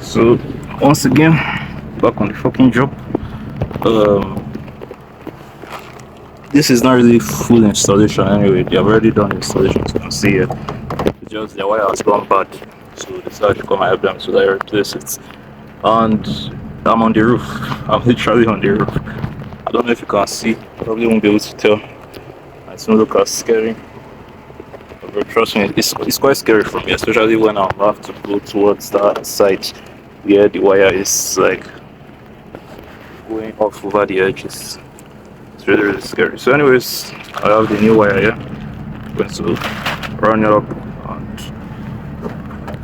So once again, back on the fucking job. Um, this is not really full installation anyway. They have already done installation, so you can see it. It's just the wire has gone bad, so they decided to come and help them to like replace it. And I'm on the roof. I'm literally on the roof. I don't know if you can see. Probably won't be able to tell. It doesn't look as scary. But trust me, it's quite scary for me, especially when I have to go towards that side where the wire is like going off over the edges. It's really, really scary. So anyways, I have the new wire here. I'm going to run it up and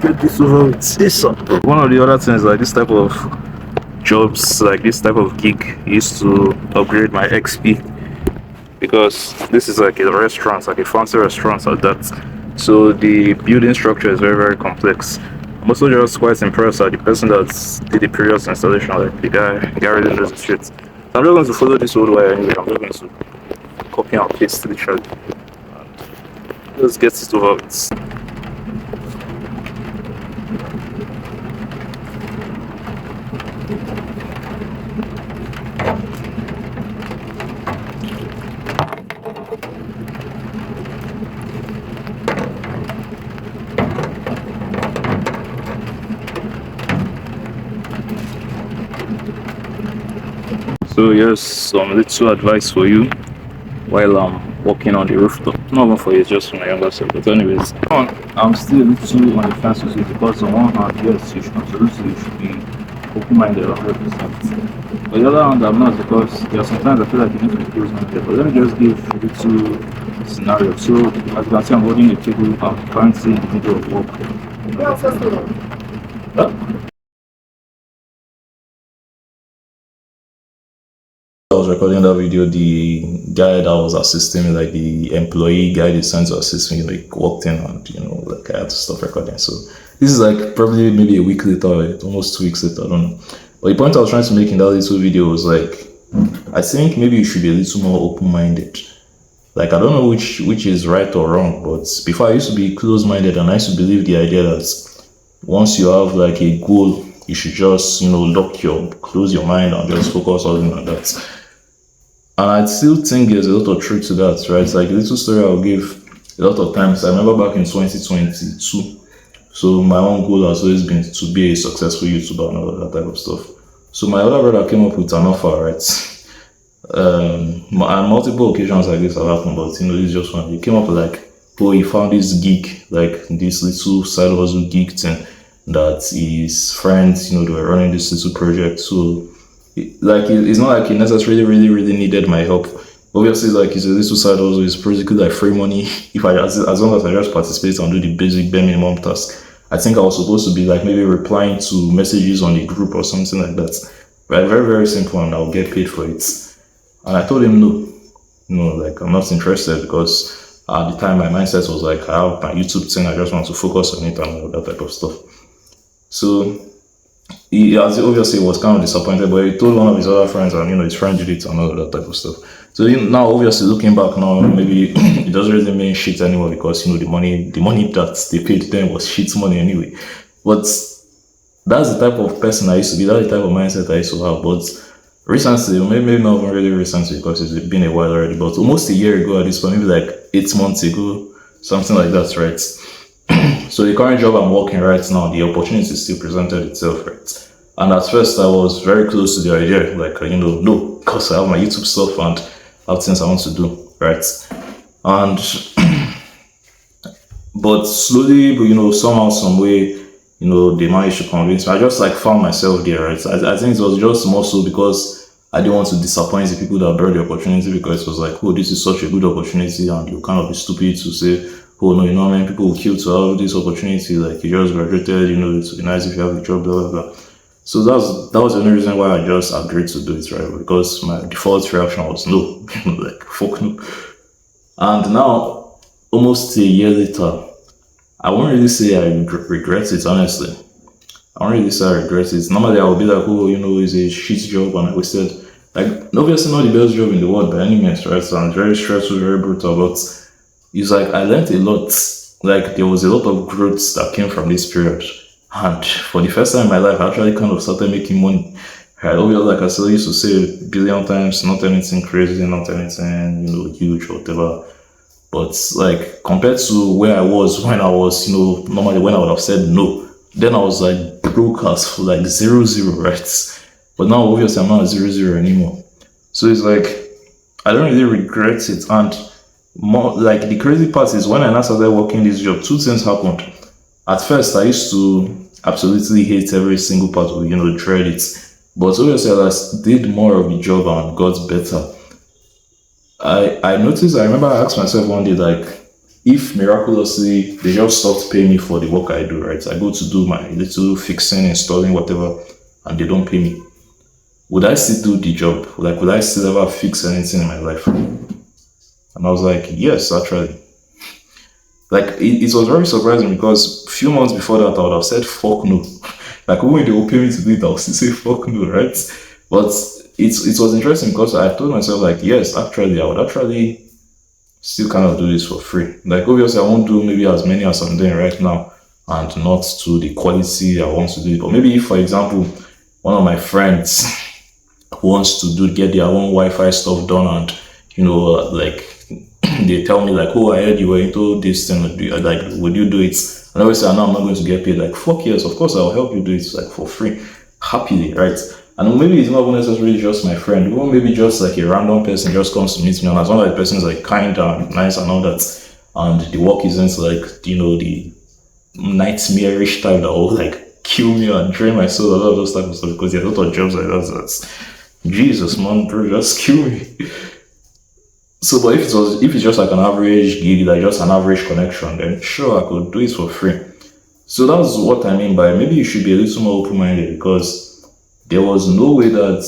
get this over with this. One of the other things, like this type of jobs, like this type of gig, used to upgrade my XP, because this is like a restaurant, like a fancy restaurant like that. So the building structure is very, very complex. I'm also just quite impressed at the person that did the previous installation, like the guy really knows the shit. So I'm just going to follow this old wire anyway. I'm just going to copy and paste literally. And let's get it over with. So here's some little advice for you while I'm walking on the rooftop. Not even for you, just for my younger self. But anyways, I'm still a little on the fence with it, because on one hand, yes, you should absolutely should be open-minded 100%. But the other hand, I'm not, because there are sometimes I feel like you need to be close-minded. But let me just give a little scenario. So as you can see, I'm holding a table. I'm currently in the middle of work. I was recording that video, the guy that was assisting me, like the employee guy they sent to assist me, like walked in and like I had to stop recording. So this is like probably maybe a week later, almost 2 weeks later, I don't know. But the point I was trying to make in that little video was like, I think maybe you should be a little more open-minded. Like I don't know which is right or wrong, but before I used to be close-minded and I used to believe the idea that once you have like a goal, you should just close your mind and just focus on that. And I still think there's a lot of truth to that, right? Like a little story I'll give a lot of times. I remember back in 2022, so my own goal has always been to be a successful YouTuber and all that type of stuff. So my other brother came up with an offer, right? On multiple occasions like this have happened, but this is just one. He came up with like, oh, he found this gig, like this little side hustle gig thing that his friends, they were running this little project. So it's not like he necessarily really needed my help. Obviously, like it's a little side hustle, it's basically like free money. If I as long as I just participate and do the basic bare minimum task. I think I was supposed to be like maybe replying to messages on the group or something like that. Right, very, very simple, and I'll get paid for it. And I told him no, like I'm not interested, because at the time my mindset was like, I have my YouTube thing, I just want to focus on it and all that type of stuff. So he obviously was kind of disappointed, but he told one of his other friends, and his friend did it and all that type of stuff. So now, obviously, looking back now, maybe it doesn't really mean shit anymore, because the money that they paid them was shit money anyway. But that's the type of person I used to be. That's the type of mindset I used to have. But recently, maybe not really recently, because it's been a while already, but almost a year ago at this point, maybe like 8 months ago, something like that, right? So the current job I'm working right now, the opportunity still presented itself, right? And at first I was very close to the idea, like, no, because I have my YouTube stuff and I have things I want to do, right? And, but slowly, somehow, some way, they managed to convince me. I just like found myself there, right? I think it was just more so because I didn't want to disappoint the people that brought the opportunity, because it was like, oh, this is such a good opportunity, and you kind of be stupid to say, oh no, how many people will kill to have this opportunity, like you just graduated, it would be nice if you have a job, blah, blah, blah. So that was the only reason why I just agreed to do it, right? Because my default reaction was no, like fuck no. And now, almost a year later, I won't really say I regret it, honestly. I won't really say I regret it. Normally I would be like, oh, it's a shit job and I wasted, like, obviously not the best job in the world by any means, right? And very stressful, very brutal, but it's like I learned a lot. Like there was a lot of growth that came from this period. And for the first time in my life, I actually kind of started making money. Right, obviously, like I said, I used to say a billion times, not anything crazy, not anything, huge or whatever. But like compared to where I was when I was, normally when I would have said no, then I was like broke as for like 0 0, right? But now obviously I'm not 0 0 anymore. So it's like I don't really regret it. And more like the crazy part is when I now started working this job, two things happened. At first I used to absolutely hate every single part of dread it. But obviously as I did more of the job and got better, I noticed, I remember I asked myself one day, like, if miraculously they just stopped paying me for the work I do, right? I go to do my little fixing, installing, whatever, and they don't pay me. Would I still do the job? Like, would I still ever fix anything in my life? And I was like, yes, actually. Like, it was very surprising because a few months before that, I would have said, fuck no. Like, when they will pay me to do it, I would still say, fuck no, right? But it was interesting because I told myself, like, yes, actually, I would actually still kind of do this for free. Like, obviously, I won't do maybe as many as I'm doing right now and not to the quality I want to do it. But maybe if, for example, one of my friends wants to get their own Wi-Fi stuff done and, like, they tell me, like, oh, I heard you were into this thing, like, would you do it? And obviously, I know I'm not going to get paid. Like, fuck yes, of course, I'll help you do it, like, for free, happily, right? And maybe it's not necessarily just my friend, or maybe just like a random person just comes to meet me, and as long as the person is like kind and nice and all that, and the work isn't like, the nightmarish type that will like kill me and drain my soul, a lot of those type of stuff, because there's a lot of jobs like that, that's Jesus, man, bro, just kill me. So, but if it's just like an average gig, like just an average connection, then sure, I could do it for free. So that's what I mean by maybe you should be a little more open-minded, because there was no way that,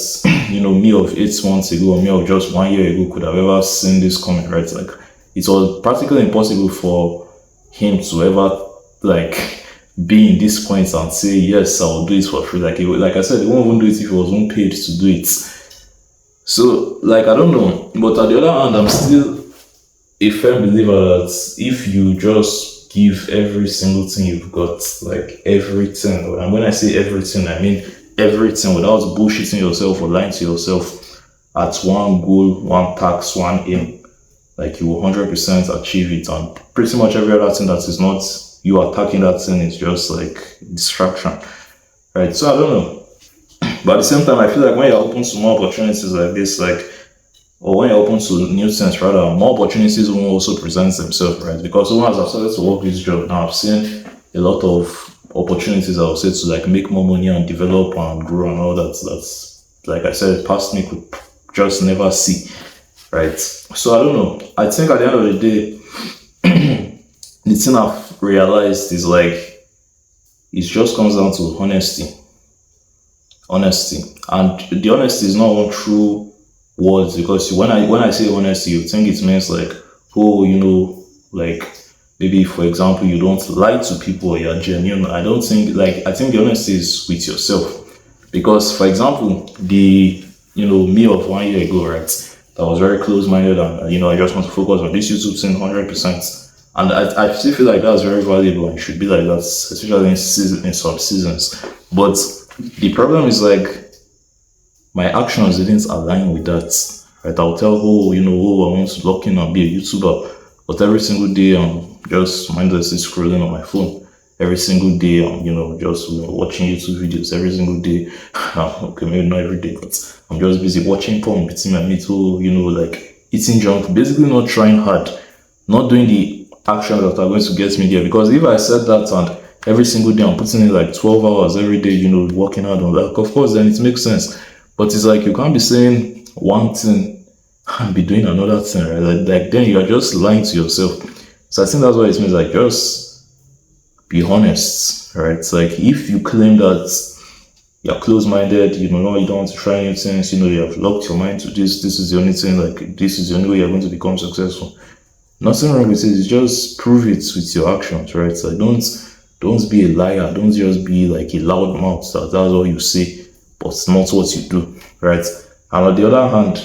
me of 8 months ago or me of just 1 year ago could have ever seen this coming, right? Like, it was practically impossible for him to ever, like, be in this point and say, yes, I'll do it for free. Like I said, he won't even do it if he wasn't paid to do it. So, like, I don't know. But at the other hand, I'm still a firm believer that if you just give every single thing you've got, like, everything, and when I say everything, I mean everything, without bullshitting yourself or lying to yourself, at one goal, one task, one aim, like, you will 100% achieve it. And pretty much every other thing that is not you attacking that thing is just like distraction, right? So I don't know, but at the same time, I feel like when you're open to more opportunities like this, like, or when you're open to new things, rather, more opportunities will also present themselves, right? Because as I've started to work this job now, I've seen a lot of opportunities, I would say, to like make more money and develop and grow and all that. That's, like I said, past me could just never see, right? So I don't know. I think at the end of the day, the thing I've realized is like, it just comes down to honesty. And the honesty is not one true words, because when I say honesty, you think it means like, oh, like, maybe for example you don't lie to people or you're genuine. I don't think, like, I think the honesty is with yourself. Because for example, the me of 1 year ago, right, that was very close-minded and I just want to focus on this YouTube thing 100%. And I still feel like that's very valuable and should be like that, especially in some seasons. But the problem is, like, my actions didn't align with that. Right? I'll tell I want to lock in and be a YouTuber, but every single day I'm just mindlessly scrolling on my phone. Every single day I'm, just watching YouTube videos. Every single day, okay, maybe not every day, but I'm just busy watching porn, beating my meat, like eating junk, basically not trying hard, not doing the actions that are going to get me there. Because if I said that and every single day I'm putting in like 12 hours every day, working hard on that, of course, then it makes sense. But it's like, you can't be saying one thing and be doing another thing, right? Like then you are just lying to yourself. So I think that's what it means, like, just be honest, right? It's like, if you claim that you're close-minded, you don't want to try new things, you have locked your mind to this is the only thing, like, this is the only way you're going to become successful. Nothing wrong with it. It's just prove it with your actions, right? So don't be a liar. Don't just be like a loud mouth. That's all you say, but it's not what you do, right? And on the other hand,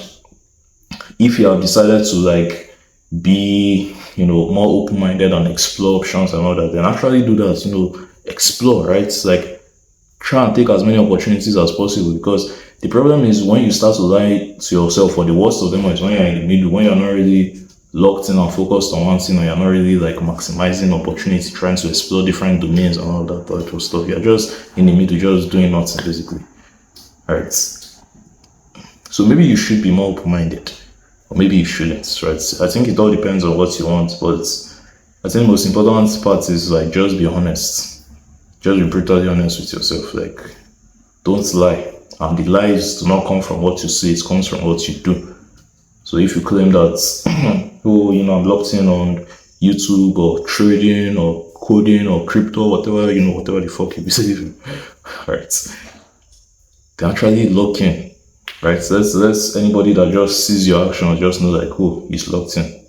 if you have decided to like be, more open-minded and explore options and all that, then actually do that. explore, right? It's like try and take as many opportunities as possible, because the problem is when you start to lie to yourself, or the worst of them is when you're in the middle, when you're not really locked in and focused on one thing, or you're not really like maximizing opportunity, trying to explore different domains and all that type of stuff. You're just in the middle, just doing nothing basically. Right. So maybe you should be more open-minded, or maybe you shouldn't, right? I think it all depends on what you want, but I think the most important part is like just be honest. Just be brutally honest with yourself. Like, don't lie. And the lies do not come from what you say, it comes from what you do. So if you claim that, oh, I'm locked in on YouTube or trading or coding or crypto, whatever, whatever the fuck you be saying, right? They're actually locked in, right? So that's anybody that just sees your action or just know like, oh, he's locked in.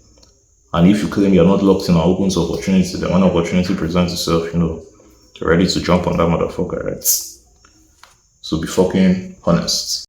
And if you claim you're not locked in and open to opportunity, then when opportunity presents itself, you're ready to jump on that motherfucker, right? So be fucking honest.